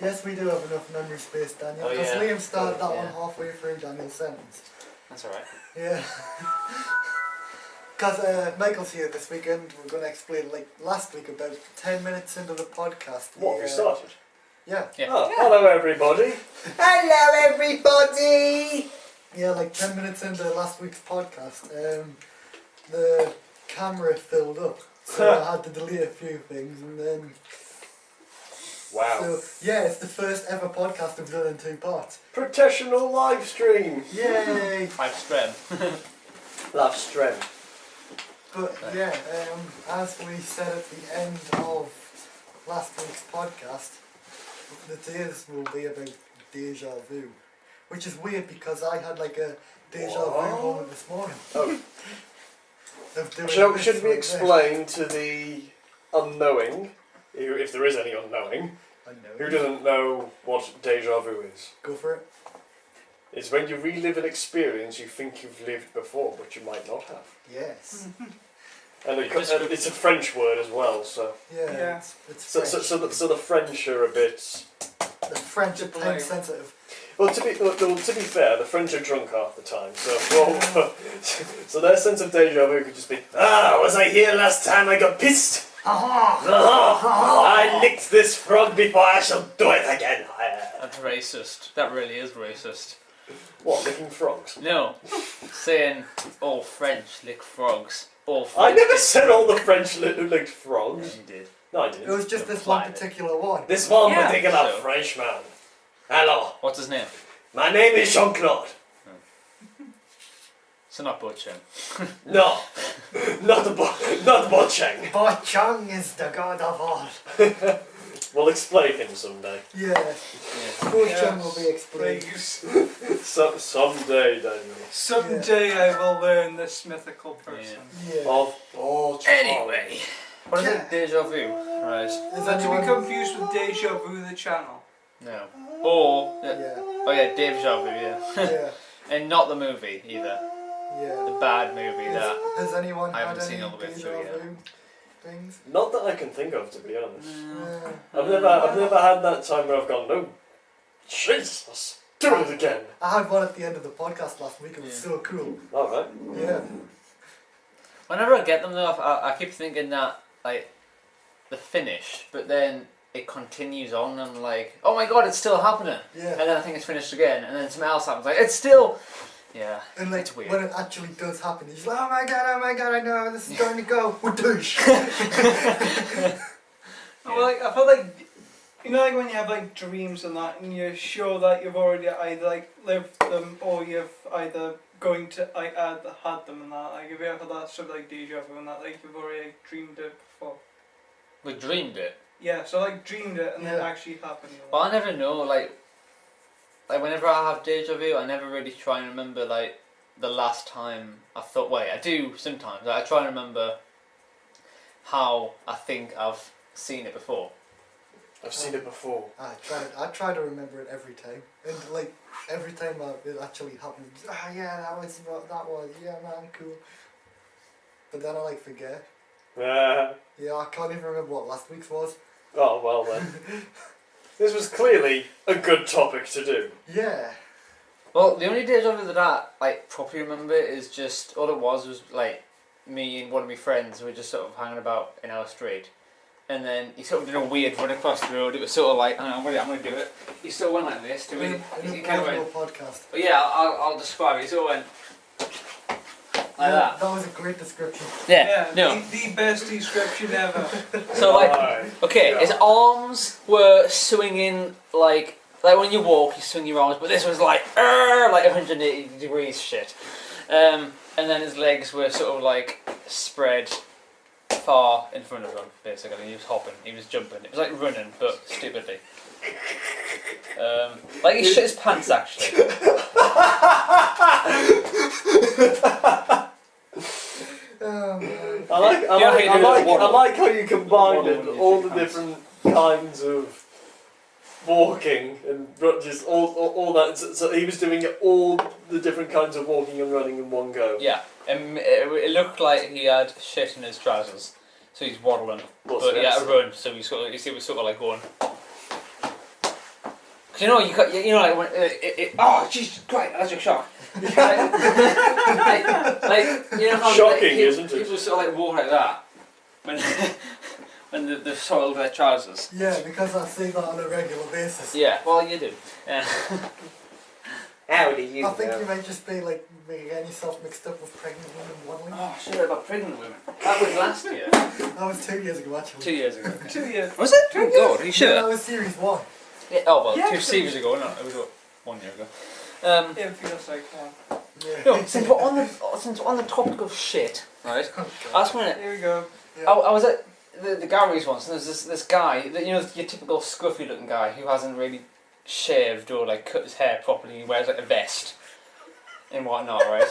Yes, we do have enough memory space, Daniel. Oh, Because yeah. Liam started that one Yeah. halfway through Daniel's sentence. That's alright. Yeah. Because Michael's here this weekend, we're going to explain, like last week, about 10 minutes into the podcast. What, we started? Yeah. Oh, hello everybody. Hello, everybody! Yeah, like 10 minutes into last week's podcast, the camera filled up. So I had to delete a few things and then... Wow. So, yeah, it's the first ever podcast we've done in 2 parts. Professional live stream. Yay! I've strem. Live stream. But yeah, as we said at the end of last week's podcast, the days will be about deja vu. Which is weird because I had like a deja vu moment this morning. Oh. Of doing Should this we right there. explain to the unknowing, if there is any unknowing, I know. who doesn't know what deja vu is? Go for it. It's when you relive an experience you think you've lived before, but you might not have. Yes. And it's a French word as well, so Yeah. Yeah. It's so, French. so the French are a bit. The French are time sensitive. Well, to be fair, the French are drunk half the time, so so their sense of deja vu could just be, was I here last time I got pissed? I licked this frog before, I shall do it again. That's racist. That really is racist. What, licking frogs? No. Saying all French lick frogs. All I French never lick said all the French licked Yeah, frogs. you did. No, I It didn't. was just this Implied one it. particular one. This one Yeah. particular So- Frenchman. Hello, What's his name? my name is Jean-Claude. So not Butcher. No, not Bocheng. But Chung is the god of all. We'll explain him someday. Yeah. Yeah. Poor Yes, Chung will be explained. Please. Someday, Daniel. Someday I will learn this mythical person. Yeah. Of Bocheng. Anyway. What is Yeah. it? Deja vu. Right. Is Not to be anyone... confused with Deja Vu the channel. No. Or... Yeah. Oh yeah, Deja vu, yeah. Yeah. And not the movie either. Yeah. The bad movie that... Has anyone I had haven't any seen all the way deja through yet. vu things? Not that I can think of, to be honest. Yeah. I've never had that time where I've gone, no, Jesus, do it again. I had one at the end of the podcast last week. It was Yeah. so cool. All right. Yeah. Whenever I get them though, I keep thinking that, like, the finish, but then it continues on and I'm like, oh my god, it's still happening. Yeah. And then I think it's finished again, and then something else happens, like, it's still... Yeah, And like it's weird. when it actually does happen, he's like, oh my god, I know this is going to go. Whoosh. Well, like, I feel like, you know, like when you have like dreams and that, and you're sure that you've already either like lived them or you've either going to like had them and that. Like, if you ever had that sort of like deja vu and that, like you've already like, dreamed it before. We dreamed it. Yeah, so like dreamed it and then it Yeah. actually happened. But I never know, like whenever I have deja vu, I never really try and remember, like, the last time I thought, wait, I do sometimes. Like, I try and remember how I think I've seen it before. I've seen it before. I try to remember it every time. And like, every time it actually happens, yeah, that was, yeah man, cool. But then I like forget. Yeah, I can't even remember what last week's was. Oh, well then. This was clearly a good topic to do. Yeah. Well, the only deja vu that I, like, properly remember is just, all it was like, me and one of my friends were just sort of hanging about in our street. And then he sort of did a weird run across the road. It was sort of like, I'm going to do it. He sort of went like this to me. He kind of went, podcast. but yeah, I'll describe it. He sort of went like that. That was a great description. Yeah, no. The best description ever. So like, Right. okay, Yeah. his arms were swinging like when you walk, you swing your arms, but this was like 180 degrees shit. And then his legs were sort of like spread far in front of him, basically. He was hopping, he was jumping. It was like running, but stupidly. Like he shit his pants actually. Oh man. I like how you combined Waddle on all your the pants. different kinds of walking and just all that. So he was doing all the different kinds of walking and running in one go. Yeah, and it looked like he had shit in his trousers, so he's waddling. What's But he had this? to run, so he was sort of like going. 'Cause you know like when oh Jesus Christ, electric shock. like, you know how Shocking, like, isn't it? people sort of like walk like that when when they've soiled their trousers. Yeah, because I see that on a regular basis. Yeah, well you do. How do you I think you might just be like getting yourself mixed up with pregnant women waddling. Oh, shit about pregnant women. That was last year. That was 2 years ago actually. 2 years ago. 2 years. Was it? Oh God, are you sure? Yeah, that was series 1. Yeah, oh well, Yeah, 2 'cause seasons ago. No, it was 1 year ago. It feels like one. Yeah. No, since we're on the topic of shit, right? Last minute, Here we go. Yeah. I was at the galleries once, and there's this guy, your typical scruffy looking guy who hasn't really shaved or like cut his hair properly. He wears like a vest and whatnot, right?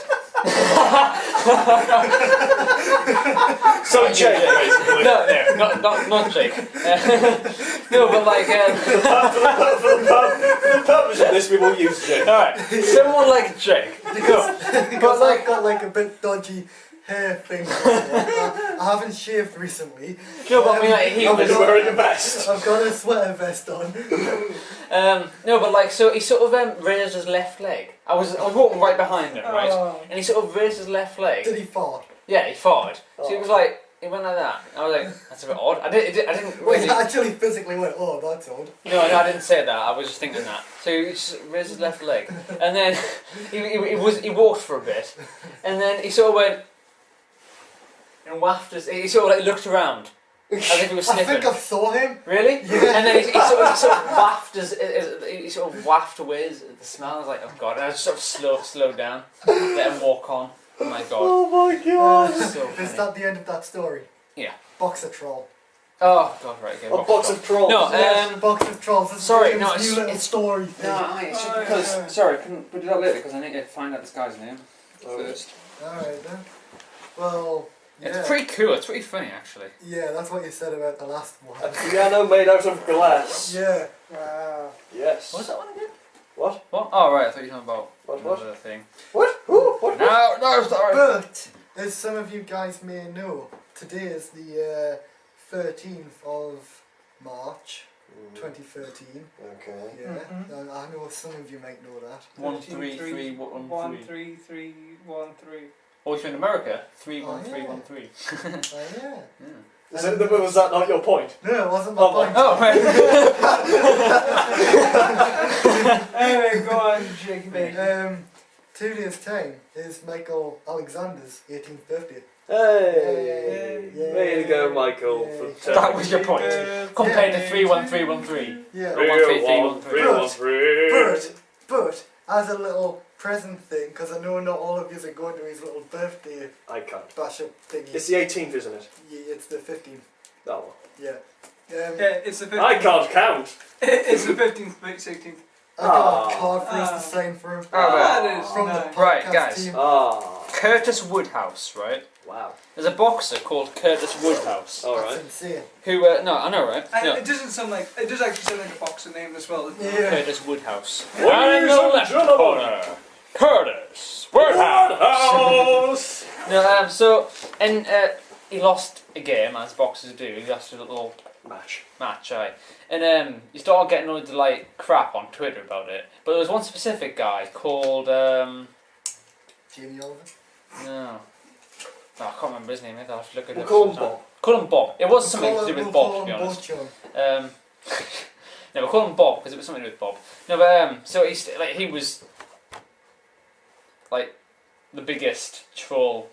So Jake, basically. No, not Jake. No, but like. For the purpose of this, we will use Jake. All right, someone like Jake. Because But like, I've got like a bit dodgy hair thing. I haven't shaved recently. no, but I mean, like, he I'm was. wearing a vest. I've got a sweater vest on. No, but like, so he sort of raised his left leg. I was walking right behind him, right, Oh. and he sort of raised his left leg. Did he fart? Yeah, he farted. So he Oh. was like, he went like that. I was like, that's a bit odd. I didn't Wait, really. he actually physically went, oh, that's odd. No, I didn't say that. I was just thinking that. So he just raised his left leg, and then he walked for a bit, and then he sort of went and wafted. He sort of like looked around as if he was I sniffing. think I saw him. Really? Yeah. And then he sort of wafted he sort of wafted away the smell. I was like, oh god! And I just sort of slowed down, let him walk on. Oh my god! Oh my god. So Is funny. that the end of that story? Yeah. Boxer troll. Oh god! Right. Okay. A box of trolls. No. Box of trolls. This is sorry, Graham's no, new it's- little it's- story thing. No, it's just Oh, because. yeah. Sorry, couldn't we do that later because I need to find out this guy's name first. Alright then. Well, yeah. It's pretty cool. It's pretty funny actually. Yeah, that's what you said about the last A one. piano made out of glass. Yeah. Wow. Yes. What was that one again? What? What? Oh right, I thought you were talking about What? another thing. What? Who? What? No, sorry. But, as some of you guys may know, today is the 13th of March, 2013. Okay. Yeah, Mhm. I know some of you might know that. 133 13313. Oh, if you're in America, Oh, 31313. Oh yeah. Was that not your point? No, it wasn't my Oh, point. Oh, right. Anyway, go on, Jake. mate. 2 days' time is Michael Alexander's 18th birthday. Hey! Yay. Way to go, Michael. Yay. For That was your point. Compared to Yeah. 31313. Yeah. 31313. But as a little present thing, because I know not all of you are going to his little birthday I can't. bash up thingy. It's the 18th, isn't it? Yeah, it's the 15th. Oh. Yeah. Yeah, it's the 15th. I can't count. It's the 15th, mate, 16th. I got a Ah. card for us Ah. to sign for him. Oh, right. That is From the nice. podcast Right, guys. team. Ah. Curtis Woodhouse, right? Wow. There's a boxer called Curtis Woodhouse. That's Alright. insane. Who, no, I know, right? And No. it doesn't sound like, it does actually sound like a boxer name as well. doesn't it? Yeah. Curtis Woodhouse. Ladies And the and left gentlemen. corner, Curtis Woodhouse. Woodhouse! No, so, and he lost a game, as boxers do. He lost a little Match. match, aye. And he started getting loads of like crap on Twitter about it. But there was one specific guy called Jamie Oliver. no, I can't remember his name. I'll have to look at We'll it. call him sometime. Bob. Call him Bob. It was something to do with Bob, to be Bob, honest. John. No, we'll call him Bob because it was something to do with Bob. No, but so he was like the biggest troll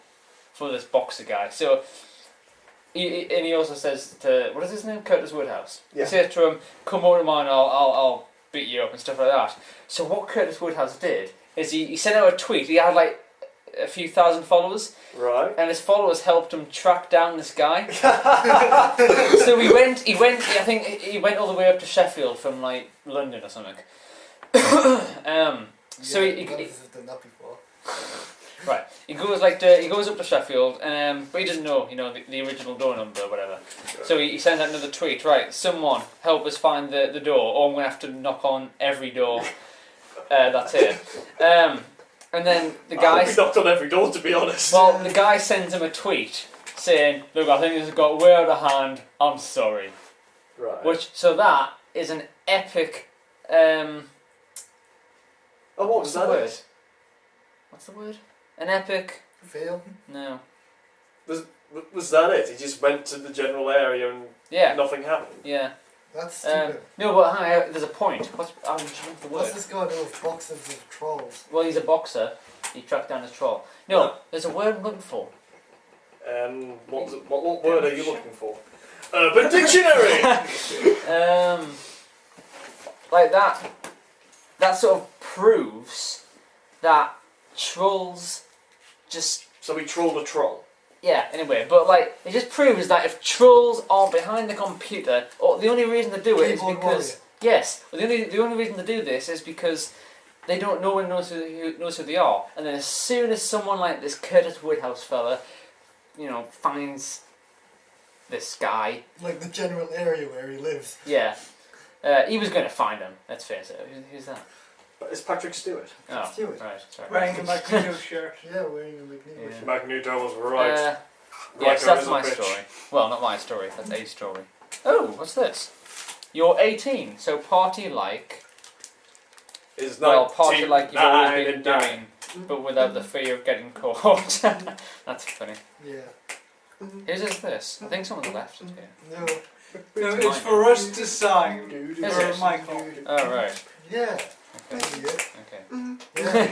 for this boxer guy. So he also says to, what is his name? Curtis Woodhouse. Yeah. He says to him, "Come over to mine, I'll beat you up," and stuff like that. So what Curtis Woodhouse did is he sent out a tweet. He had like a few thousand followers, Right. and his followers helped him track down this guy. So he went. I think he went all the way up to Sheffield from like London or something. So Yeah, he none of us have done that before. right. He goes up to Sheffield, and but he doesn't know, the original door number or whatever. So he sends out another tweet. Right, someone help us find the door, or I'm gonna have to knock on every door. That's it. And then the guy. We knocked on every door, to be honest. Well, the guy sends him a tweet saying, "Look, I think this has got way out of hand. I'm sorry." Right. So that is an epic Oh, what was the that? word? What's the word? An epic? Fail. No. Was that it? He just went to the general area and Yeah. nothing happened? Yeah. That's stupid. No, but hang on, there's a point. I'm just looking for the What's word. this guy do with boxes of trolls? Well, he's a boxer. He tracked down his troll. No, there's a word I'm looking for. What word are you looking for? Urban Dictionary! Like that. That sort of proves that trolls just. So we trolled a troll. Yeah, anyway, but like, it just proves that if trolls are behind the computer, or the only reason to do it is Keyboard because. Yes, well, the only reason to do this is because they don't know one knows who they are. And then as soon as someone like this Curtis Woodhouse fella, finds this guy. Like the general area where he lives. Yeah. He was going to find him, let's face it. Who's that? But it's Patrick Stewart. Oh, Stewart. right, sorry. Wearing a Magneto shirt. Yeah, wearing a Magneto. Yeah. Magneto was right. Yes, that's is a my bitch. story. Well, not my story, that's a story. Oh, what's this? You're 18, so party like... Is Well, party like you've always been 1999. doing, but without the fear of getting caught. That's funny. Yeah. Whose is this? I think someone left it here. No. No, it's for us to sign. Is For it? Michael. Oh, right. Yeah. Okay. Idiot. Okay. Yeah.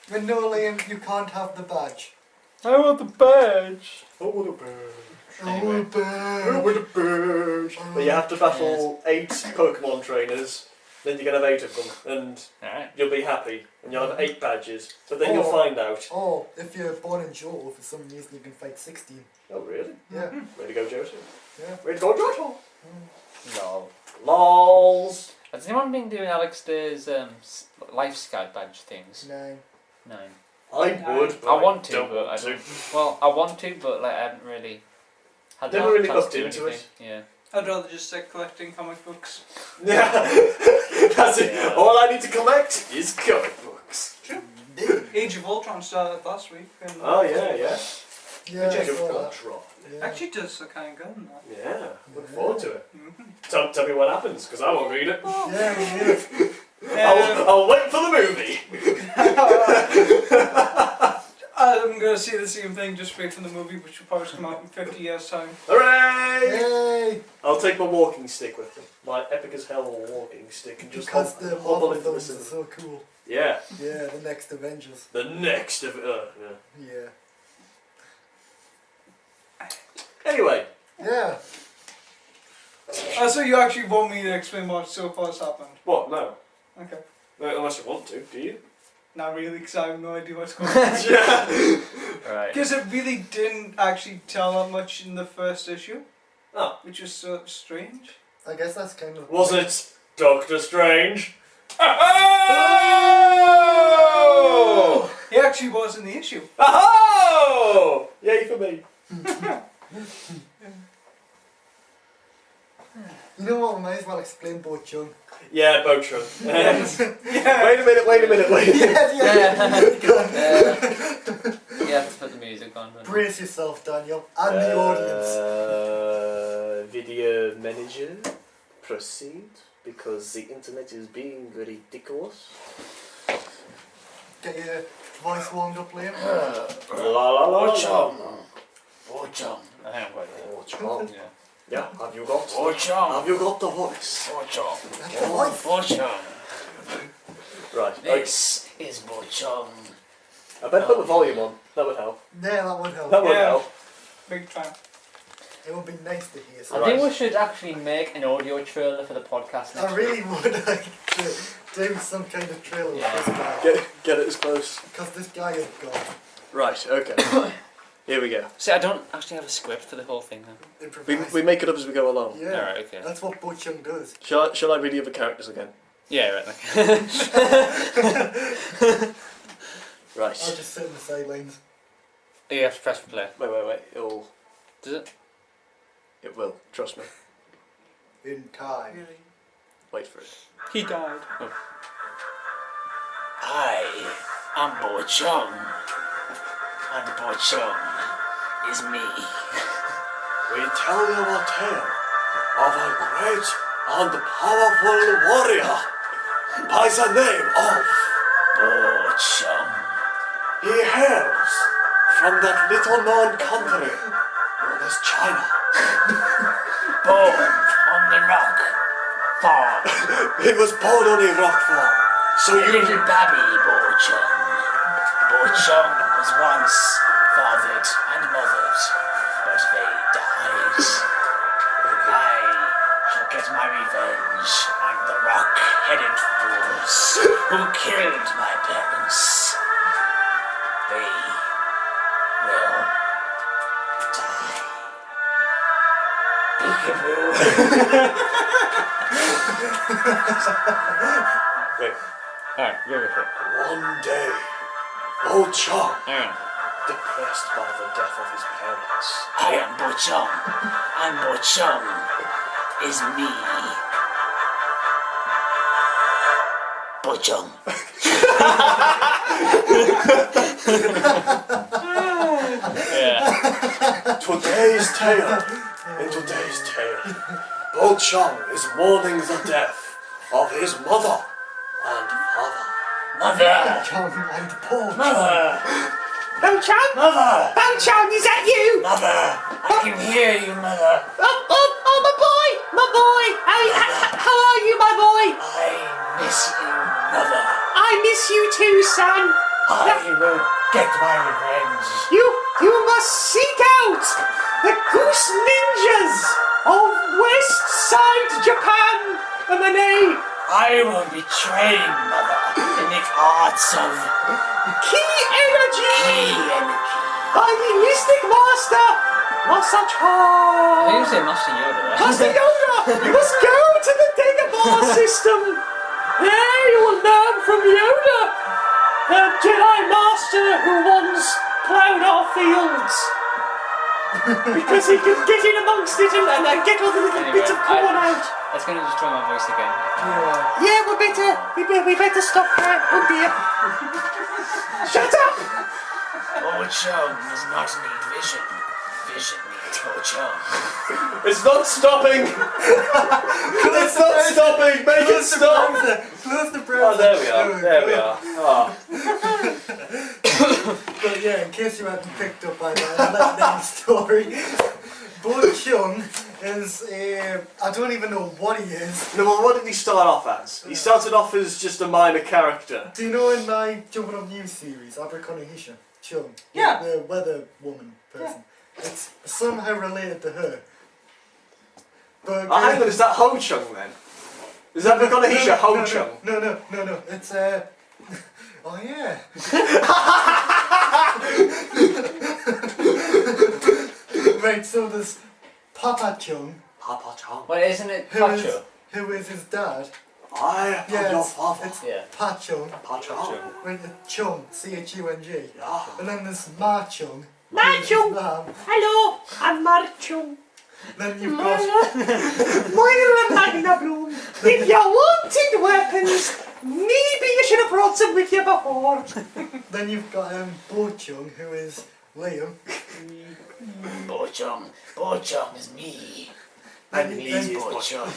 But no, Liam, you can't have the badge. I want the badge! Oh, what a bird. Anyway. Oh, badge. Oh, what a bird. But you have to battle 8 Pokemon trainers, then you can have 8 of them, and Alright. you'll be happy, and you'll have 8 badges. But then you'll find out. Oh, if you're born in Johto, for some reason you can fight 16. Oh, really? Yeah. Way to go, Josie. Yeah. Way to go, Jojo. Lol. Lols. Has anyone been doing Alex Day's Life Scout badge things? 9. 9. I would, but I want to, don't but I want to. don't. Well, I want to, but like I haven't really had the Never really chance hooked to do into anything. Yeah. I'd rather just stick collecting comic books. Yeah, that's it. Yeah. All I need to collect is comic books. Age of Ultron started last week. And Oh, yeah. Yeah, I Age of saw that. Ultron. Yeah. Actually, does look kind of good in that. Yeah, look forward to it. Mm-hmm. Tell me what happens, because I won't read it. Yeah, we did. I'll wait for the movie. I'm going to see the same thing, just wait for the movie, which will probably come out in 50 years' time. Hooray! Yay! I'll take my walking stick with me. My epic as hell walking stick and just Because the hobble Marvel into the films are cinema. so cool. Yeah, Yeah, the next Avengers. the next of yeah. Yeah. Anyway, Yeah. So you actually want me to explain what so far has happened? what? No. Okay. No, unless you want to, do you? Not really, because I have no idea what's going on. Yeah. Right. Because it really didn't actually tell that much in the first issue, Oh, which was so strange. I guess that's kind of... was it Doctor Strange? Oh! He actually was in the issue. Oh! Yay for me. You know what, we might as well explain Bo Chung. Yeah, Boatron. Yes. Yeah. Wait a minute. You have to put the music on. don't you? Brace yourself, Daniel, and the audience. Video manager, proceed, because the internet is being ridiculous. Get your voice warmed up, Liam. La la la Bochum. Bochum. I think I'm quite Bochum. Yeah. Yeah, have you got Bochum. the voice? Bochum. That's the voice. Bochum. Right. This is Bochum. I better put the volume on. That would help. Yeah, that would help. That would Yeah. help. Big time. It would be nice to hear I something. think we should actually make an audio trailer for the podcast next I really would like to do some kind of trailer with Yeah. this guy. Get it as close. Because this guy is gone. Right. Okay. Here we go. See, I don't actually have a script for the whole thing then. Improvise. We make it up as we go along. Yeah. Alright, okay. That's what Bo Chung does. Shall I read the other characters again? Yeah, right. Okay. Right. I'll just sit in the sidelines. You have to press play. Wait. Does it? It will. Trust me. In time. Wait for it. He died. Oh. Hi, I'm Bochum. And Bochum is me. We tell you a tale of a great and powerful warrior by the name of Chung. He hails from that little known country known as China. Born on the rock farm. He was born on a rock farm. So A little baby Chung. Chung was once fathered and mothered, but they died. I shall get my revenge on the rock-headed fools who killed my parents. They will die. Peekaboo. Wait. Alright, go with it. One day, old Chung, Alright. depressed by the death of his parents, I am Chung, and Chung is me. Chung. Yeah. In today's tale, Bo Chung is mourning the death of his mother and father. Mother! Chung and Paul. Mother! Chung? Mother! Chung, is that you? Mother! I can hear you, Mother. Oh, my boy! My boy! How are you, my boy? I miss you, Mother. I miss you too, son. I will get my revenge. You must seek out the Goose Ninjas of West Side Japan and I will be trained, Mother, in the arts of Key Energy by the Mystic Master, Master I Chung. didn't say Master Yoda there. Master Yoda, you must go to the Dagobah system. There you will learn from Yoda, the Jedi Master who once plowed our fields. Because he could get in amongst it and get all the little bits of corn out. That's going to destroy my voice again. Yeah, we better stop that. Oh dear. Shut up! Chung does not need vision. Vision needs Chung. It's not stopping! It's not stopping! Make it stop! Close the browser. Oh, there we are. There we are. Oh. But yeah, in case you hadn't picked up by that, let that story. Bo Chung is I don't even know what he is. No, well, what did he start off as? He started off as just a minor character. Do you know in my Jubinub news series, Aberconnahisha, Chung, Yeah. the weather woman person, it's somehow related to her. But Oh, hang on, is that Ho Chung then? Is that Aberconnahisha Ho Chung? No, it's oh yeah. Right, so there's Papa Chung, Papa Chung. Well, isn't it who is his dad. I am your father. It's Yeah. Pa Chung, Papa Chung. right, Chung, C-H-U-N-G. Yeah. And then there's Ma Chung. Ma who is his Chung. mum. Hello, I'm Marchung. Then you've got Moira Magna Bloom. If you wanted weapons, maybe you should have brought some with you before. then you've got Bo Chung, who is Liam. Bo Chung is me. Then, And you- he's then, Bo Chung.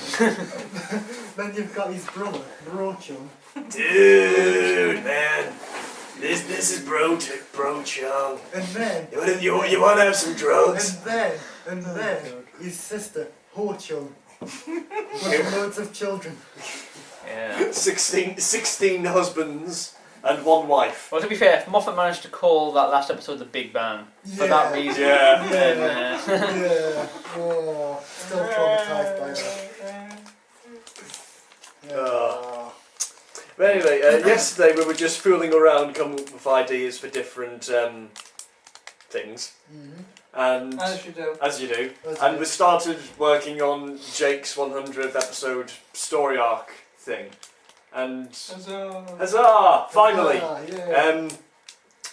then you've got his brother, Bro Chung. Dude, man. This is Bro Chung. And then You want to have some drugs? and then his sister, Ho Chung. With loads of children. Yeah. 16 husbands and one wife. Well, to be fair, Moffat managed to call that last episode the Big Bang for that reason. Yeah. Yeah. Yeah. Oh, still traumatized by that. Oh. But anyway, yesterday we were just fooling around, coming up with ideas for different things. Mm-hmm. And As you do. as you do. As And you we started working on Jake's 100th episode story arc thing. And huzzah! Finally! Ah, yeah.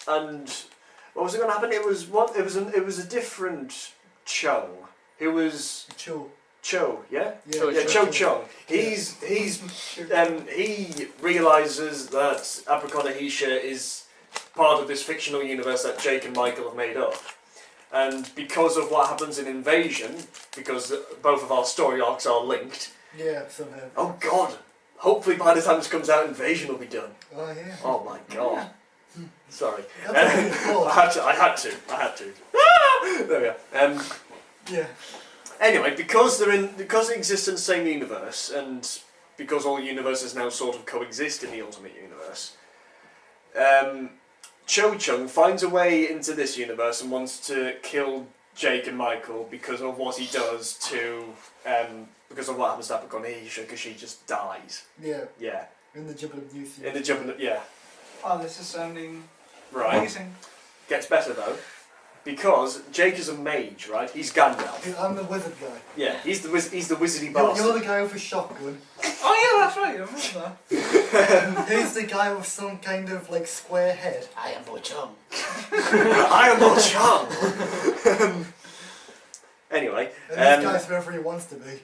And what was it going to happen? It was a different Chung. Who was Cho. Cho, yeah? Cho, Yeah, Cho. Cho Chung. He realises that Aberconnahisha is part of this fictional universe that Jake and Michael have made up. And because of what happens in Invasion, because both of our story arcs are linked, Yeah, somehow. oh god, Hopefully by the time this comes out, Invasion will be done. Oh yeah. Oh my god. Sorry. That's really cool. I had to. Ah! There we are. Yeah. Anyway, because they exist in the same universe, and because all universes now sort of coexist in the Ultimate Universe, Chung finds a way into this universe and wants to kill Jake and Michael because of what he does to, because of what happens to Apogonisha, because she just dies. Yeah. Yeah. In the Jubinub New Series. In the Jubinub, yeah. Oh, this is sounding Right. amazing. Gets better though, because Jake is a mage, right? He's Gandalf. I'm the wizard guy. Yeah, he's the wizardy You're bastard. the guy with a shotgun. Oh yeah, that's right. I remember that. He's the guy with some kind of like square head. I am Chung. I am not Chung. Anyway, And this guy's wherever he wants to be.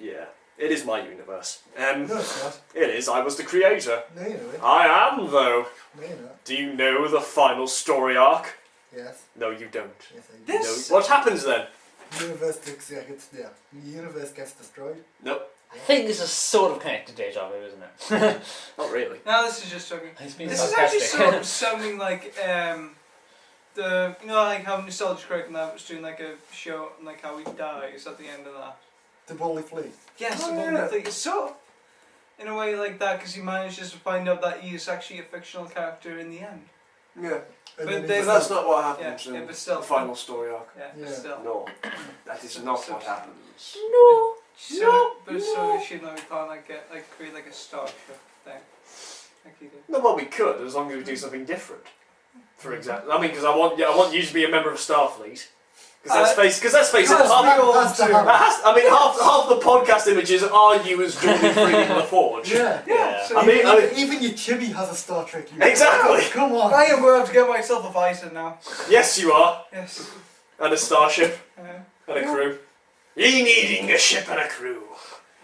yeah, it is my universe. No, it's not. It is. I was the creator. No, you know it. I am though. No, you're not. Do you know the final story arc? Yes. No, you don't. Yes, I do. This- No. What happens then? The universe the universe gets destroyed. Nope. I think this is sort of connected to Deja Vu, isn't it? Not really. No, this is just talking. He's been This is actually sarcastic. sort of sounding like the like how Nostalgia Critic and that was doing like a show and like how he dies at the end of that. The Bully Flea. Yes, Oh, the yeah. one thing. It's sort of in a way like that because he manages to find out that he is actually a fictional character in the end. Yeah. And But then they- he's That's like, not what Yeah, happens yeah, in but still. the final story arc. Yeah, but Yeah. still. No, that is not what happens. No. So, but so she we can't like get like create like a starship thing, like he did. No, well, we could, as long as we do something different. For example, I mean, because I want you to be a member of Starfleet. Because let's face it, Because half, we all has to do. happen. half the podcast images are you as Jordan Freeman in the Forge. Yeah. Yeah. So I mean- Even your chibi has a Star Trek universe. Exactly. Come on. I am going to have to get myself a visor now. Yes, you are, Yes. and a starship Uh, and a crew. Ye needing a ship and a crew.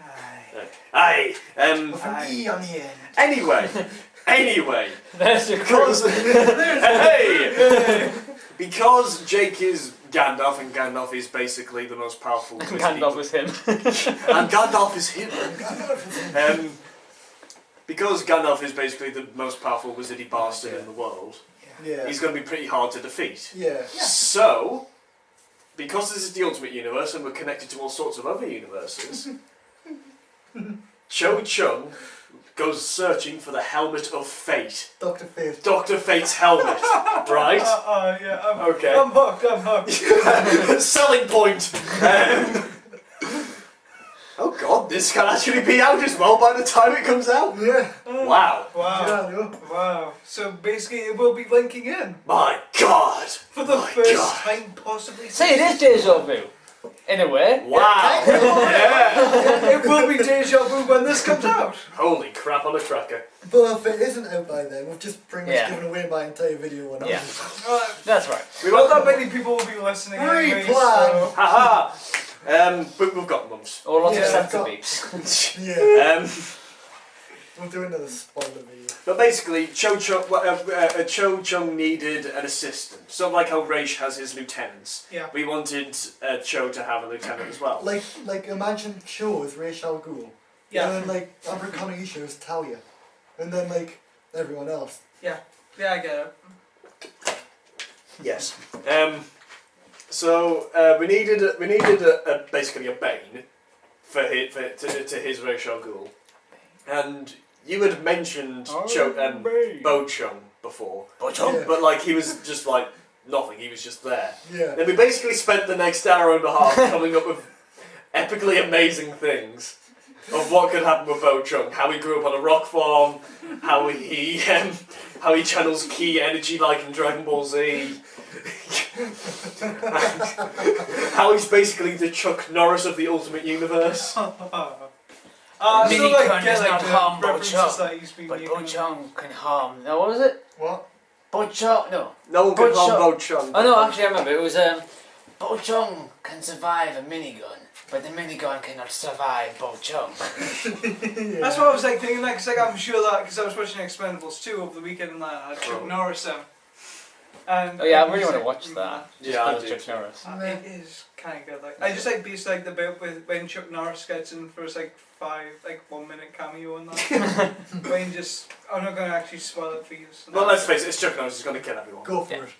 aye. Aye. With an E on the end. Anyway. There's your Because crew. hey, because Jake is Gandalf, and Gandalf is basically the most powerful. Gandalf was him. And Gandalf is him. Because Gandalf is basically the most powerful wizardy bastard in the world, Yeah. he's going to be pretty hard to defeat. Yeah. So, because this is the Ultimate Universe and we're connected to all sorts of other universes, Chung goes searching for the Helmet of Fate. Dr. Fate. Dr. Fate's helmet, right? Yeah. I'm, Okay. I'm hooked. I'm hooked. Selling point. Oh god, this can actually be out as well by the time it comes out. Yeah. Wow. Wow. Yeah, no. Wow. So basically, it will be linking in My god. for the My first God. time, possibly. Say it is Deja Vu. In a way. Wow. Yeah. It will be deja vu when this comes out. Holy crap on a cracker. But if it isn't out by then, we've just pretty much Yeah. given away my entire video on Yeah. Uh, That's right. We not got that many people will be listening anyway, Replan. so... Haha. But we've got mums. Or lots Yeah, of sensor I've got- beeps. Yeah. Um, We'll do another spoiler video. but basically, Cho Chung needed an assistant. Sort of like how Raish has his lieutenants. Yeah. We wanted Cho to have a lieutenant as well. Like imagine Cho as Ra's al Ghul. Yeah. And then like Abercrombie as Talia. And then like everyone else. Yeah, I get it. Yes. So we needed basically a bane to his Raish al Ghul, and you had mentioned Bo Chung before, Yeah. but like he was just like nothing. He was just there. Yeah. And we basically spent the next hour and a half coming up with epically amazing things of what could happen with Bo Chung. How he grew up on a rock farm, how he channels key energy like in Dragon Ball Z, how he's basically the Chuck Norris of the Ultimate Universe. Minigun does not the harm Bo references Chung, that he's been but making. Bo Chung can harm. No, what was it? What? Bo Chung. No. No one can Bo harm Chung. Bo Chung. Oh no, actually I remember. It was Bo Chung can survive a minigun, but the minigun cannot survive Bo Chung. That's what I was like thinking, like, 'cause, like I'm sure that, because I was watching Expendables 2 over the weekend and that had Chuck Norris And Oh yeah, I it really was, want to like, watch that. Just Yeah, I because of do Chuck Norris. It is kind of good. Like I just like beats like the bit with when Chuck Norris gets in for his like 1 minute cameo on that. When just I'm not gonna actually spoil it for you. So Well, let's face it, it's Chuck Norris. He's going to kill everyone. Go for Yeah. it.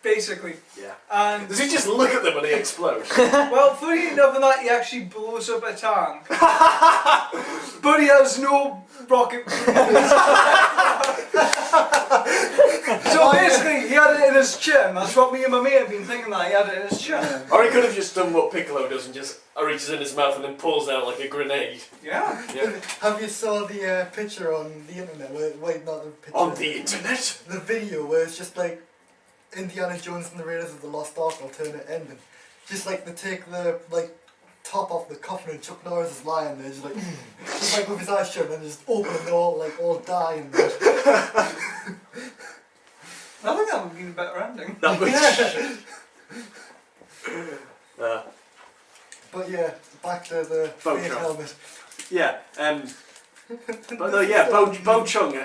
basically. Yeah. And Does he just look at them when they explode? well, funny enough, than that he actually blows up a tank, but he has no rocket. So basically, he had it in his chin. That's what me and my mate have been thinking. That he had it in his chin. Or he could have just done what Piccolo does and just reaches in his mouth and then pulls out like a grenade. Yeah. Yeah. Have you saw the picture on the internet? Wait, not the picture. On the internet? The video where it's just like Indiana Jones and the Raiders of the Lost Ark alternate ending. Just like they take the like top off the coffin and Chuck Norris is lying there, just like just like with his eyes shut and just open and they all die in there. I think that would be a better ending. That was... But yeah, back to the Bo fake Chung. helmet. yeah, but no, yeah, Bo Chung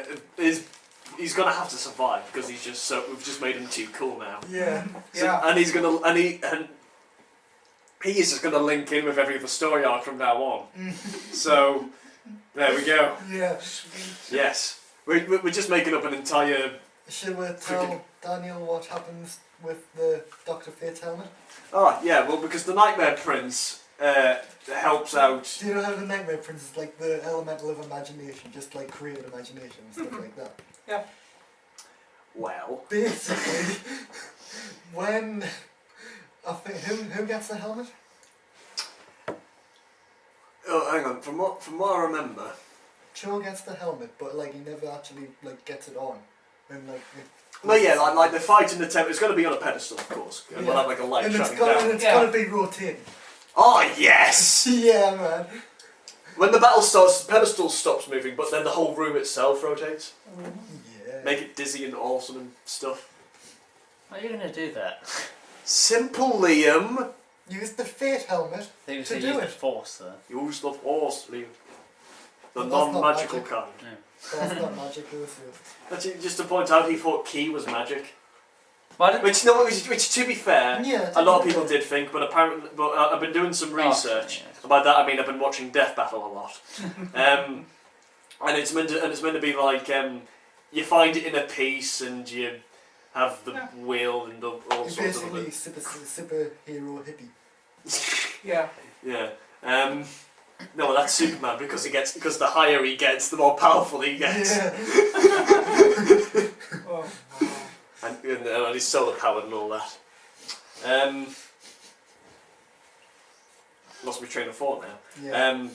he's gonna have to survive because we've just made him too cool now. Yeah. So, Yeah. and he's gonna he is just gonna link in with every other story arc from now on. So there we go. Yeah. Sweet. Yes, we're just making up an entire. Should we tell Daniel what happens with the Dr. Fate's helmet? Oh yeah, well because the Nightmare Prince helps out. Do you know how the Nightmare Prince is like the elemental of imagination, just like creative imagination and stuff like that? Yeah. Well, Basically, when I think who gets the helmet? oh hang on, from what I remember. Cho gets the helmet, but like he never actually like gets it on. And like. No, yeah, like the fight in the temple. It's going to be on a pedestal, of course, and we'll Yeah. have like a light And it's shining gotta, down. and it's Yeah. gotta be rotating. Oh yes! Yeah, man. When the battle starts, the pedestal stops moving, but then the whole room itself rotates. Yeah. Make it dizzy and awesome and stuff. How are you going to do that? Simple, Liam. Use the Fate helmet. They would To say do use the it. force there. Use the force, Liam. The Well, that's not non-magical magic. kind. That's not magic, is it? That's it, just to point out, he thought Ki was magic. Why did Which, no, which to be fair, Yeah. a lot of people did think, but apparently, I've been doing some research. Oh, yeah. By that I mean I've been watching Death Battle a lot, and it's meant to be like you find it in a piece and you have the wheel and all He's sorts of basically it. superhero hippie. Yeah. Yeah. No, well, that's Superman because the higher he gets, the more powerful he gets, Yeah. Oh. and he's solar powered and all that. Lost my train of thought now. Yeah.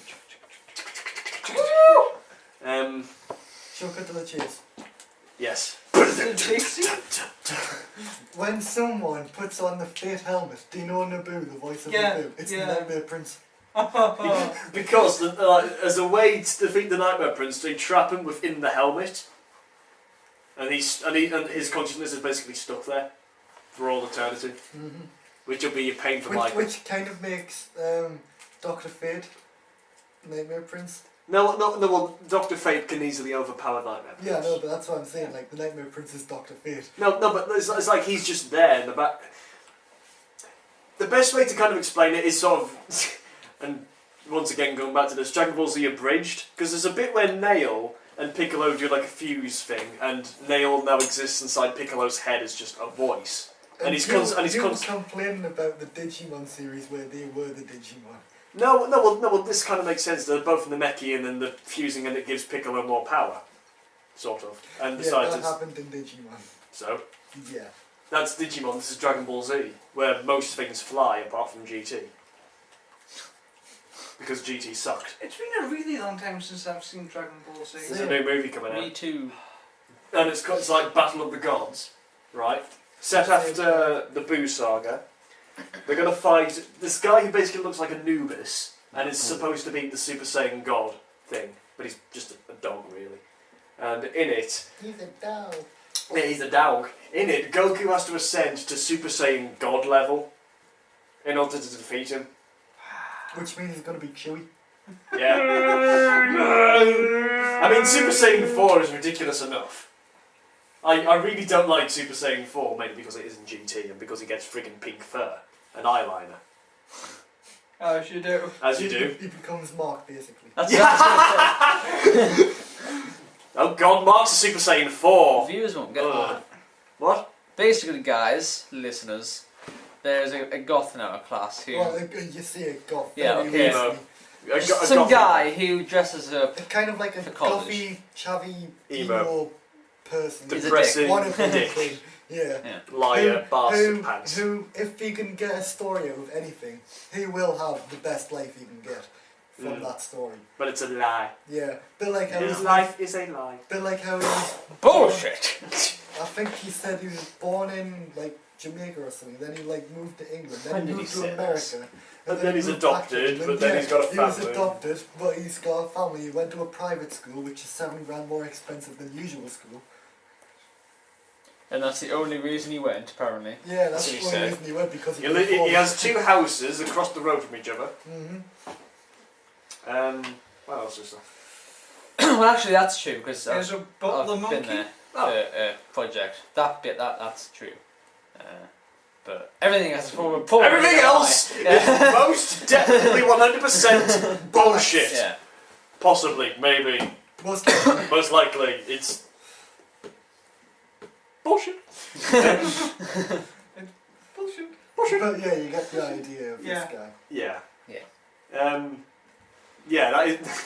She'll cut to the chase. Yes. When someone puts on the Fate helmet, do you know Naboo, the voice of Yeah, Naboo? It's yeah. the Nightmare Prince. Because as a way to defeat the Nightmare Prince, they trap him within the helmet, and his consciousness is basically stuck there for all eternity, Mm-hmm. which will be a pain for Michael. Which kind of makes Dr. Fate Nightmare Prince. No. Well, Dr. Fate can easily overpower Nightmare Prince. Yeah, no, but that's what I'm saying. Like the Nightmare Prince is Dr. Fate. No, but it's like he's just there in the back. The best way to kind of explain it is sort of, and once again going back to this, Dragon Ball Z abridged, because there's a bit where Nail and Piccolo do like a fuse thing, and Nail now exists inside Piccolo's head as just a voice, and he's you constantly. were complaining about the Digimon series where they were the Digimon. No. Well, this kind of makes sense. They're both in the Mechie and then the fusing, and it gives Piccolo more power, sort of. And Yeah, besides, that it's, happened in Digimon. so Yeah. that's Digimon. This is Dragon Ball Z, where most things fly apart from GT, because GT sucked. It's been a really long time since I've seen Dragon Ball Z. There's a new movie coming out. Me too. And it's like Battle of the Gods, right? Set after the Boo saga. They're gonna fight this guy who basically looks like Anubis and is supposed to be the Super Saiyan God thing, but he's just a dog really. And in it, He's a dog. yeah, he's a dog. In it, Goku has to ascend to Super Saiyan God level in order to defeat him. Which means he's gonna be Chewy. Yeah. I mean, Super Saiyan 4 is ridiculous enough. I really don't like Super Saiyan 4, mainly because it isn't GT and because he gets friggin' pink fur and eyeliner. As you do. As you do. He becomes Mark, basically. That's what I was gonna say. Oh god, Mark's a Super Saiyan 4. Viewers won't get that. What? Basically, guys, listeners, there's a goth in our class who... Well, you see a goth. Yeah, very okay. easily. Some guy who dresses up... Kind of like a For college. gothy, chavvy, Emo. emo person. He's a Depressing One of them, dick. yeah. Liar, bastard pants. Who, if he can get a story out of anything, he will have the best life he can get from that story. But it's a lie. Yeah, bit like how His life is a lie. Bit like how he was. Bullshit! I think he said he was born in like Jamaica or something. Then he like moved to England. Then When he did moved he to say America. this? And then he's he moved back to adopted, England. but then he's got a He was family. adopted, but he's got a family. He went to a private school, which is £7 more expensive than usual school. And that's the only reason he went, apparently. Yeah, that's That's the what he only said. reason he went because He has 2 houses across the road from each other. What else is there? Well, actually, that's true, because There's a butler I've monkey. been there Oh. for a project. That bit, that's true. But everything else is from a poor. Everything else is most definitely 100% bullshit. Yeah. Possibly, maybe, Most most likely, it's bullshit. Bullshit. But yeah, you get the idea of Yeah. this guy. Yeah. Yeah. Yeah, that is.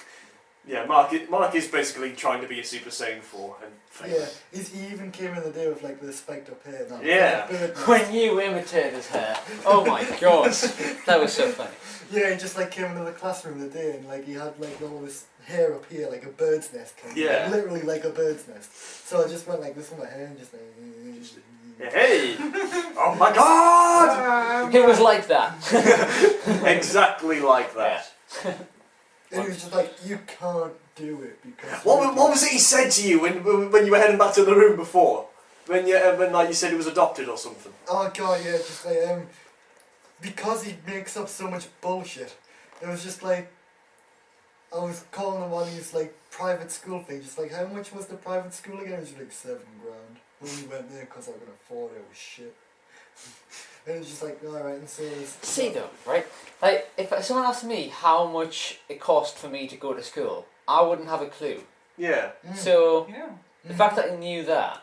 Yeah, Mark is basically trying to be a Super Saiyan 4 and Yeah, he even came in the day with like the spiked up hair. That Yeah. bird nest. When you imitated his hair. Oh my god. That was so funny. Yeah, he just like came into the classroom the day and like he had like all this hair up here like a bird's nest kind of, Yeah. like, literally like a bird's nest. So I just went like this with my hair and just like hey! Oh my god! It was like that. Exactly like that. and he was just like, you can't do it because What was it he said to you when you were heading back to the room before? When like you said he was adopted or something? Oh god, yeah, just like because he makes up so much bullshit. It was just like I was calling him on his like private school thing, just like how much was the private school again? It was like £7 when we went there because I could afford it. It was shit. And it was just like alright, and so it was, See though, right? Like, if someone asked me how much it cost for me to go to school, I wouldn't have a clue. Yeah. So, Yeah. the fact that he knew that,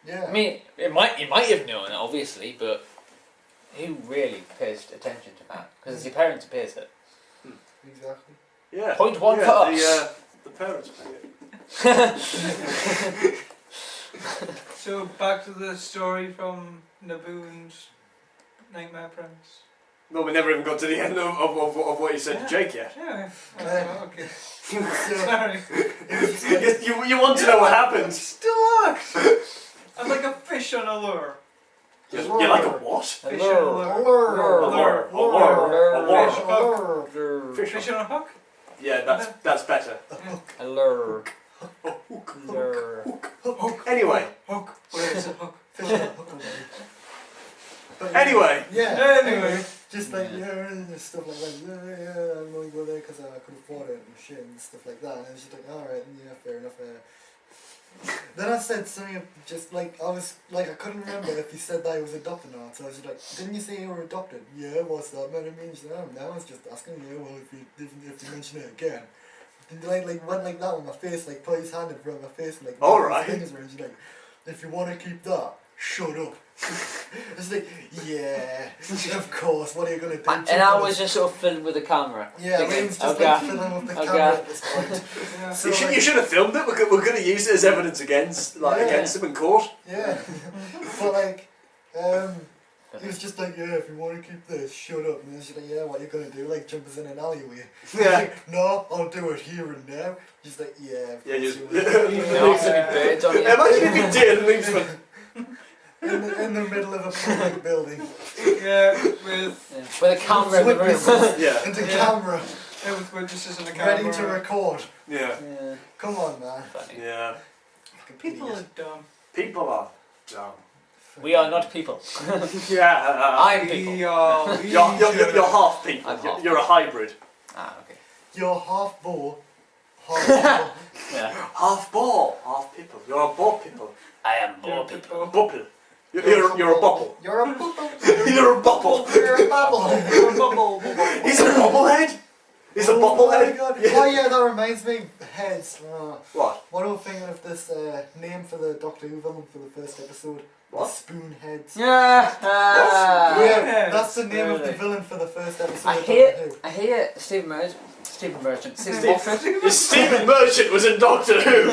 yeah. I mean, he might have known it, obviously, but who really pays attention to that? Because it's your parents who pays it. Exactly. Yeah. Point one yeah, for us. The parents pay it. So back to the story from Naboo's Nightmare Prince. No, we never even got to the end of what you said to Jake yet. Yeah. Okay. So, Sorry. it was just like, You want to know what happens? Still act. I'm like a fish on a lure. You're like a what? Fish on a lure. Allure. Allure. Fish allure. Fish on a hook. Yeah, that's better. A lure. Hook. Lure. Anyway. Hook. Where is a hook? Fish on a hook. But Anyway. Yeah. Anyway. Just like, yeah, and stuff like that. Yeah, I'm going to go there because I could afford it and shit and stuff like that. And it was just like, alright, yeah, fair enough. Then I said something just like, I was like, I couldn't remember if he said that he was adopted or not. So I was just like, didn't you say you were adopted? Yeah, what's that? Man, I mean, she said, oh, no, I was just asking you, well, if you mention it again. And like went like that with my face, like put his hand in front of my face, and, like Alright. his fingers around. She's like, if you want to keep that, shut up. It's like, yeah, of course. What are you gonna do? And I was just sort of filmed with the camera. yeah, thinking, Liam's just okay. like fiddling with the Okay. camera at this point. Yeah. So, You like, should have filmed it. We're going to use it as evidence against him in court. yeah, but like, he was just like, yeah, if you want to keep this, shut up. And then she's like, yeah, what are you gonna do? Like, jump us in an alleyway? He's Yeah. like, no, I'll do it here and now. She's like, yeah. of Yeah, course just. you will." No, it's a bit birds on you. Imagine if he did and things went. in the middle of a public building. Yeah, with Yeah. With a camera in the room. Witnesses Yeah. and the Yeah. camera with witnesses and a camera. ready to record. Yeah. Yeah. Come on, man. Funny. Yeah. Fucking People idiot. are dumb. People are dumb. We are not people. Yeah. I'm people. You're half people. I'm half. You're a hybrid. Ah, okay. You're half bull, half Yeah. Half ball, half people. You're a ball people. I am Poor people. Bubble. You're a bubble. You're a bubble. You're a bubble. You're a bubble. You're a bubble. He's a bobblehead. He's a Oh my bobblehead. god. Yeah. Oh yeah, that reminds me. Heads. What? What am I thinking of this name for the Doctor Who villain for the first episode? What? The Spoonheads. Yeah. Yeah, that's the name of the Really? villain for the first episode I of hate. Doctor Who. I hate Stephen Merchant. Stephen Steve- Moffat. If Stephen Merchant was in Doctor Who,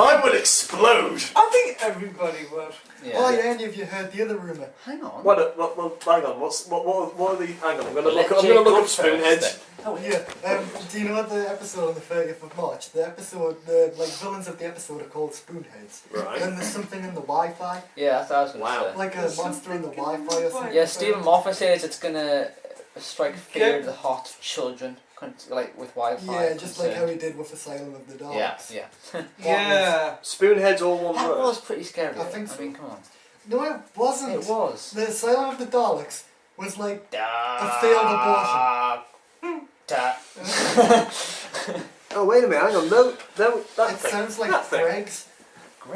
I would explode. I think everybody would. Yeah. Oh yeah, any of you heard the other rumour? Hang on. What? Hang on. What are the? Hang on. I'm gonna Let look. I'm Jake gonna look go up Spoonheads. first Oh yeah. Do you know what the episode on the 30th of March? The episode, the villains of the episode are called Spoonheads. Right. And there's something in the Wi-Fi, Yeah, that's what I was gonna Wow. say. like a There's monster in the something in the Wi-Fi or Wi-Fi. something. Yeah, Stephen Moffat says it's gonna strike fear Yeah. in the heart of children, like with Wi-Fi. Yeah, just like how he did with Asylum of the Yeah, Daleks. yeah. Yeah. Spoonheads all one That word. was pretty scary. I think so. I mean, come on. No, it wasn't. It was. The Asylum of the Daleks was like A failed abortion. Oh wait a minute. Hang on. No. That It thing. sounds like that thing. Greg's.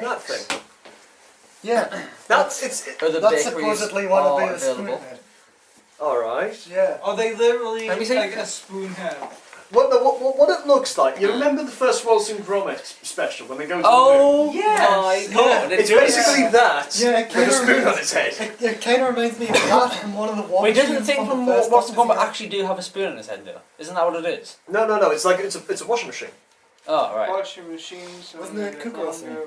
That thing. Yeah, That's it's. Other that's bakeries supposedly one of are the available. Spoonhead. All right. Yeah. Are they literally Have you seen like it? a spoonhead? What it looks like? You remember the first Wallace and Gromit special when they go to the moon? Oh Yes. my god! It's basically that Yeah, it with kind a spoon on of its head. it kind of reminds me of that from one of the war Wait, doesn't the machines thing from the first What's the Doctor Combat Who. actually do have a spoon in his head though? Isn't that what it is? No. It's like it's a washing machine. Oh right. Washing machines. Wasn't it a cooker or something?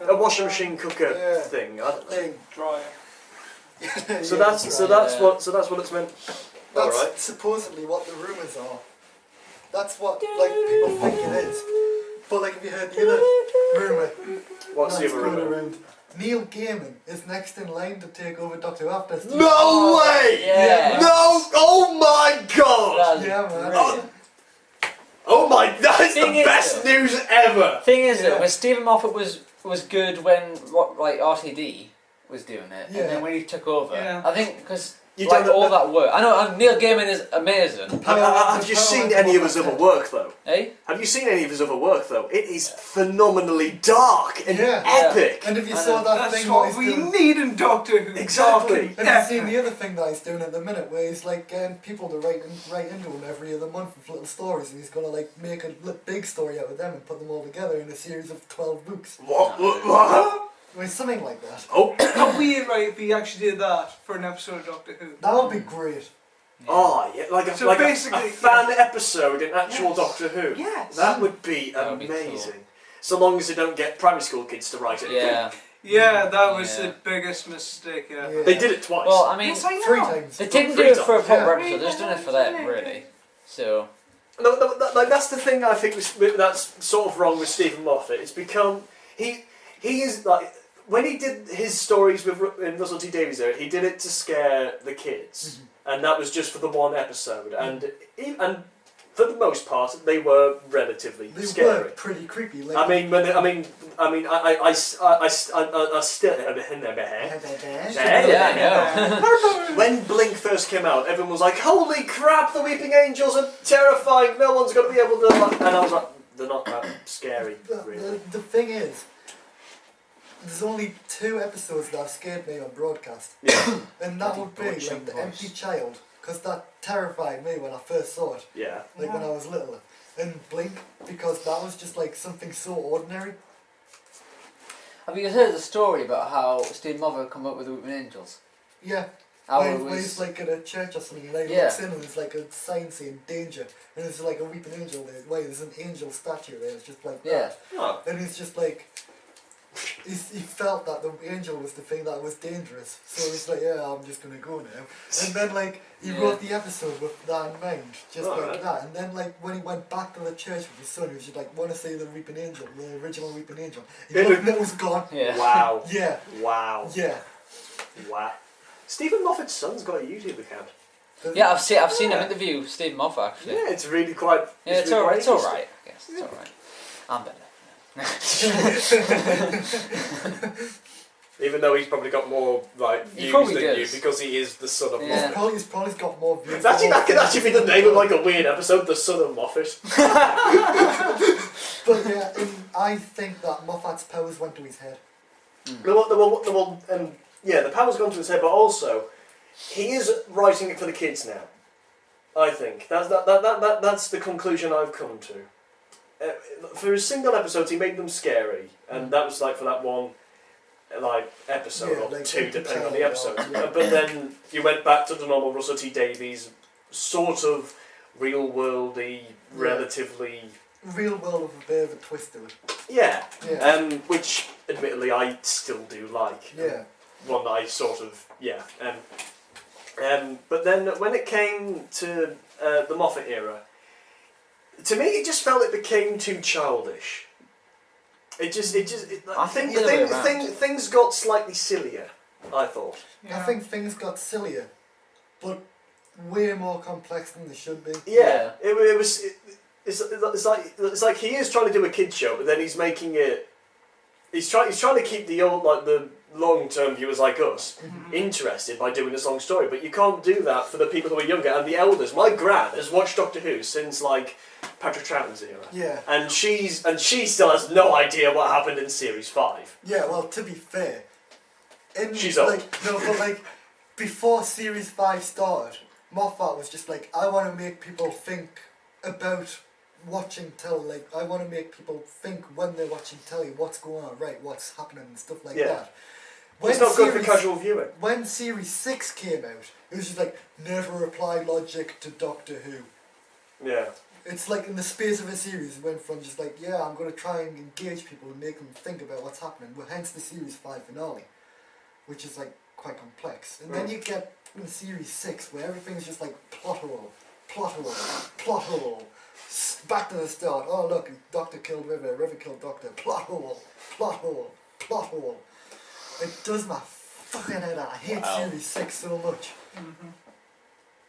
A washing machine cooker Yeah. thing. I don't know. Thing. Dryer. So Yeah, that's what it's meant. All That's right. supposedly what the rumours are. That's what like people think it is. But like, have you heard the other rumour? What's the that's other going rumor? around? Neil Gaiman is next in line to take over Doctor Who after Steve. No way! Yeah. No! Oh my god! That's Yeah, man. brilliant. Oh my! That is Thing the is, best though- news ever. Thing is, Yeah. though, when Stephen Moffat was good when like RTD was doing it, Yeah. and then when he took over, Yeah. I think because You like don't- all that work. I know Neil Gaiman is amazing. Have you seen any of his other work though? Eh? Have you seen any of his other work though? It is phenomenally dark and Yeah. epic. And if you I saw know. that That's thing what he's we doing, need in Doctor Who. Exactly. Dark and have you seen epic. the other thing that he's doing at the minute, where he's like getting people to write into him every other month with little stories, and he's gonna like make a big story out of them and put them all together in a series of 12 books. What? I mean, something like that. Oh, How weird, right, if he actually did that for an episode of Doctor Who. That would be great. oh, yeah, like a So like a basically- fan episode in actual Yes. Doctor Who. Yes. That would be That would be amazing. cool. So long as they don't get primary school kids to write it. Yeah. Yeah, that was Yeah. the biggest mistake ever. Yeah. They did it twice. Well, I mean, Yes, I know. 3 times. they didn't do Three it for a times, proper yeah. episode. They're just doing it for that, really. So No, like that's the thing I think that's sort of wrong with Stephen Moffat. It's become he is like when he did his stories with in Russell T Davies era, he did it to scare the kids, and that was just for the one episode. And for the most part, they were relatively They scary. were pretty creepy. Like, I mean, I still. yeah, I know. When Blink first came out, everyone was like, "Holy crap! The Weeping Angels are terrifying. No one's going to be able to." Like, and I was like, "They're not that scary, really." the thing is, there's only 2 episodes that have scared me on broadcast. Yeah, And that Bloody would be Deutsche like The Post. Empty Child, because that terrified me when I first saw it, yeah. like when I was little. And Blink, because that was just like something so ordinary. Have you heard the story about how Steve Moffat come up with the Weeping Angels? Yeah, How when, it when he's was. like in a church or something, and he Yeah. looks in and there's like a sign saying danger, and there's like a weeping angel there. Wait, there's an angel statue there, it's just like Yeah. that. Oh. And he's just like, he felt that the angel was the thing that was dangerous, so he's like, yeah, I'm just gonna go now. And then like, he Yeah. wrote the episode with that in mind, just like Alright. that. And then like, when he went back to the church with his son, he was just like, want to see the weeping angel, the original weeping angel. He looked and it was gone. Yeah. Wow. Yeah, Wow. yeah. Wow. Stephen Moffat's son's got a YouTube account. Yeah, I've seen him interview Steve Moffat actually. Yeah, it's really quite. Yeah, it's really alright. quite It's alright. I guess it's alright. I'm better. Even though he's probably got more like He views probably than you does. because he is the son of Yeah. Moffat. He's probably got more views. That could actually be the name of like a weird episode, The Son of Moffat. But yeah, I think that Moffat's powers went to his head. The power's gone to his head, but also he is writing it for the kids now. I think that's the conclusion I've come to. For his single episodes, he made them scary, and that was like for that one, like episode or two, depending on the episode. Yeah. But then you went back to the normal Russell T Davies, sort of real worldy, relatively. Real world with a bit of a twist to it. Yeah. Yeah. Which admittedly I still do like. Yeah. One that I sort of but then when it came to the Moffat era, to me it just felt it became too childish. I think things got slightly sillier. I thought. I think things got sillier, but way more complex than they should be. Yeah. It was. It's like he is trying to do a kids show, but then he's making it. He's trying to keep the long-term viewers like us interested by doing this long story, but you can't do that for the people who are younger and the elders. My gran has watched Doctor Who since like Patrick Troughton's era. Yeah. And she still has no idea what happened in series 5. Yeah, well, to be fair, She's old. Before series 5 started, Moffat was just like, I want to make people think about watching telly, I want to make people think when they're watching telly what's going on, right, what's happening and stuff like that. It's not good for casual viewing. When series 6 came out, it was just like, never apply logic to Doctor Who. Yeah. It's like in the space of a series, it went from just like, yeah, I'm going to try and engage people and make them think about what's happening, well, hence the series 5 finale, which is like quite complex. And then you get in series 6 where everything's just like plot hole, plot hole, plot hole, back to the start, oh look, Doctor killed River, River killed Doctor, plot hole, plot hole, plot hole. It does my fucking head out. I hate series 6 so much.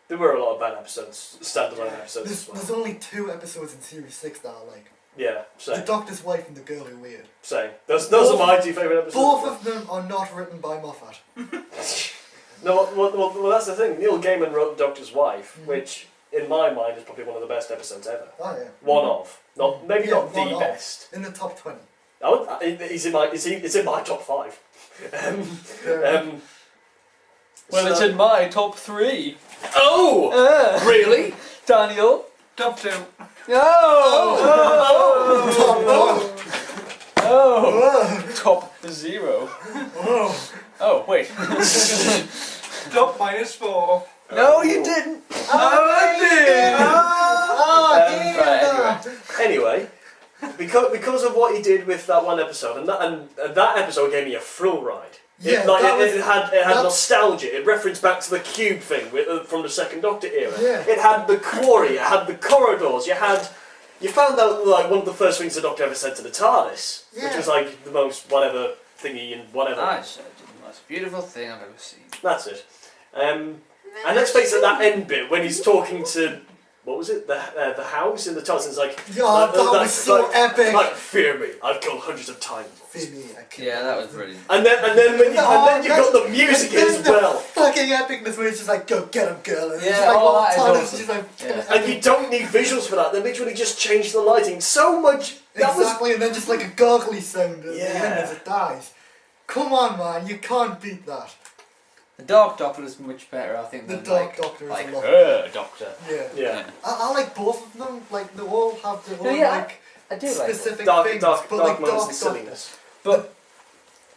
There were a lot of bad episodes, standalone episodes as well. There's only 2 episodes in series 6 that I like. Yeah, same. The Doctor's wife and the girl who weird. Same. Those are my 2 favourite episodes. Both of them are not written by Moffat. No, well, that's the thing. Neil Gaiman wrote The Doctor's Wife, which, in my mind, is probably one of the best episodes ever. Oh yeah. One of. Not the one of. best. In the top 20. It's in my top 5. It's in my top 3. Oh! Really? Daniel? Top 2. Top 0. Oh. Oh, wait. Top -4. No, you didn't. I did! Right, Anyway, because of what he did with that one episode, and that episode gave me a thrill ride. Yeah, It had nostalgia. It referenced back to the cube thing from the Second Doctor era. Yeah. It had the quarry. It had the corridors. You found out like one of the first things the Doctor ever said to the TARDIS, which was like the most whatever thingy and whatever. I said the most beautiful thing I've ever seen. That's it. And let's face it, that end bit when he's talking to. What was it? The house in the TARDIS. It's like. Yeah, that was so epic. Like, fear me. I've killed hundreds of times. Fear me, I killed Yeah, that was brilliant. And then when you got the music as well. Fucking epicness where it's just like, go get him, girl. And Yeah, it's just like, all that is TARDIS awesome. just like, Yeah. And you don't need visuals for that. They literally just changed the lighting so much. exactly, and then just like a gurgly sound at the Yeah. end as it dies. Come on, man, you can't beat that. The Dark Doctor is much better, I think, The than Dark Doctor is like a lot her Doctor. Yeah. Yeah. I like both of them. Like they all have their own yeah, like I do like it. specific Dark things. moments but like and Dark Doctor, silliness. But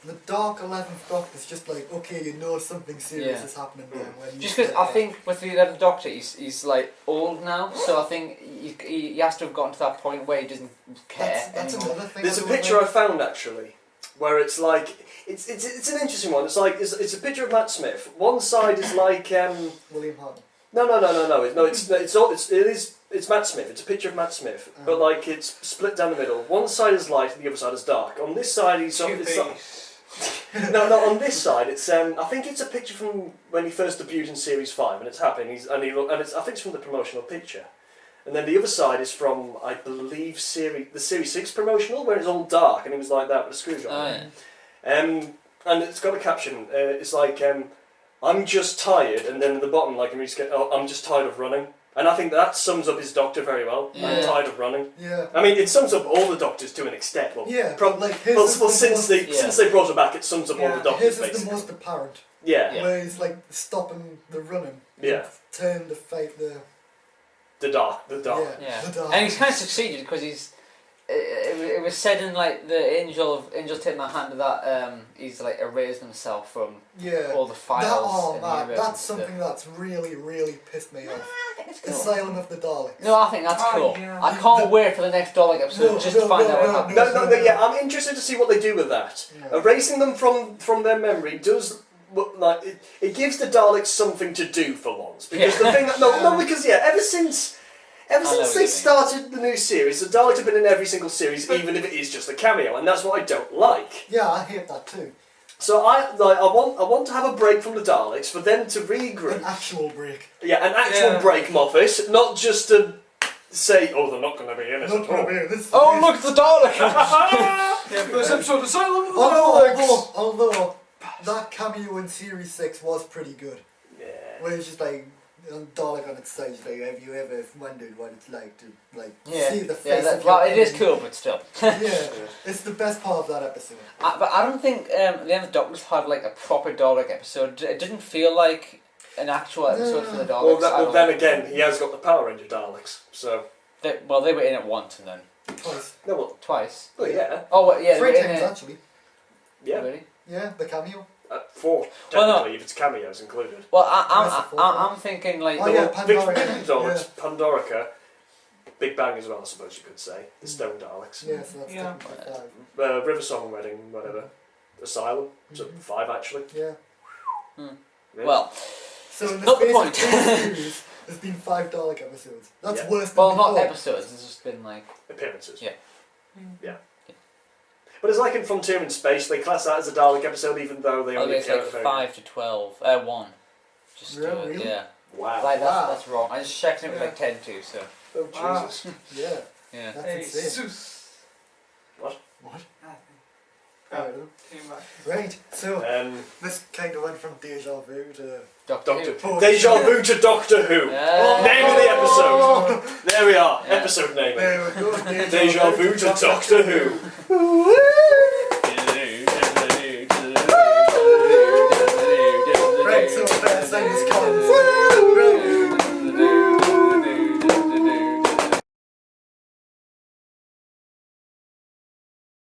the Dark 11th Doctor's just like, okay, you know something serious Yeah. is happening there. When just you because get I there. think with the 11th Doctor, he's like old now, so I think he has to have gotten to that point where he doesn't care that's anymore. another thing. There's I a don't picture I like. found actually, where it's like it's an interesting one. It's like it's a picture of Matt Smith. One side is like William Hartnell. It's Matt Smith. It's a picture of Matt Smith, but like it's split down the middle. One side is light, and the other side is dark. On this side, it's on this side. It's I think it's a picture from when he first debuted in Series 5, and it's happening. I think it's from the promotional picture. And then the other side is from, I believe, the Series 6 promotional, where it's all dark, and it was like that with a screwdriver. Oh, yeah. And it's got a caption. It's like, I'm just tired, and then at the bottom, like, I'm just tired of running. And I think that sums up his Doctor very well. I'm Yeah. tired of running. Yeah. I mean, it sums up all the Doctors to an extent. Well, Yeah, prob- like his well, is well the since most, they brought her back, it sums up all the Yeah. Doctors his is basically. the most apparent. Yeah, Where he's like stopping the running. yeah. Turn to fight the The dark. yeah, Yeah. the dark. And he's kind of succeeded because he's. It was said in like the angels taking the hand of that he's like erased himself from yeah. all the files. That, oh in the man, universe that's and stuff. something that's really, really pissed me off. I think it's cool. Asylum of the Daleks. No, I think that's Oh, cool. yeah. I can't wait for the next Dalek episode No, just no, to find no, out what no, happens. No, yeah, I'm interested to see what they do with that. Yeah. Erasing them from their memory does like it gives the Daleks something to do for once. Because the thing that no, because ever since know they what you mean. started the new series, the Daleks have been in every single series, even if it is just a cameo, and that's what I don't like. Yeah, I hate that too. So I want to have a break from the Daleks for them to An regroup. actual break. Yeah, an actual Yeah. break, Moffat, not just to say, oh, they're not going to be in it Not at gonna all. be this. Oh look, the Dalek! Yeah, first episode of Asylum of the Although, Daleks. although that cameo in Series 6 was pretty good. Yeah. Where it's just like Dalek on its stage, like, have you ever wondered what it's like to like Yeah, see the face yeah. of Well, your it is enemy? cool, but still. Yeah, it's the best part of that episode. But I don't think the end of Doctors had like a proper Dalek episode. It didn't feel like an actual episode for the Daleks. Well, I well, don't then think. again, he has got the Power Ranger Daleks, so... They were in it once and then Twice. No, well, twice. yeah. Oh, well, yeah, they Three were in times it. actually. Yeah. Really? Yeah, the cameo. 4, Well, technically, no. if it's cameos included. Well, That's the fourth I'm thinking like Oh, the yeah, one- Pandora. Big Daleks, Pandorica, Big Bang as well, I suppose you could say. The Stone Daleks. Yeah, so that's Yeah. technically 5. River Song Wedding, whatever. Asylum, so 5 actually. Yeah. Yeah. well, So in the Not the space point. of 2 series, there's been 5 Dalek episodes. That's Yeah. worse than well, before. not episodes. It's just been like Appearances. Yeah. Yeah. But it's like in Frontier in Space, they class that as a Dalek episode even though they I only think it's like count very- 5 to 12. 1. Just Yeah, really? yeah. Wow. Like Wow. that's wrong. I just checked it with like 10 to, so Oh, Wow. Jesus. Yeah, yeah. that's Hey, insane. Zeus. What? I Oh, don't know. came back. Right, so Um, this kind of went from deja vu to... Doctor Doctor Who. Deja Vu to Doctor Who. Yeah. Name of the episode. Oh, There we are. Yeah. Episode naming. there we go. Deja Vu to Doctor Who.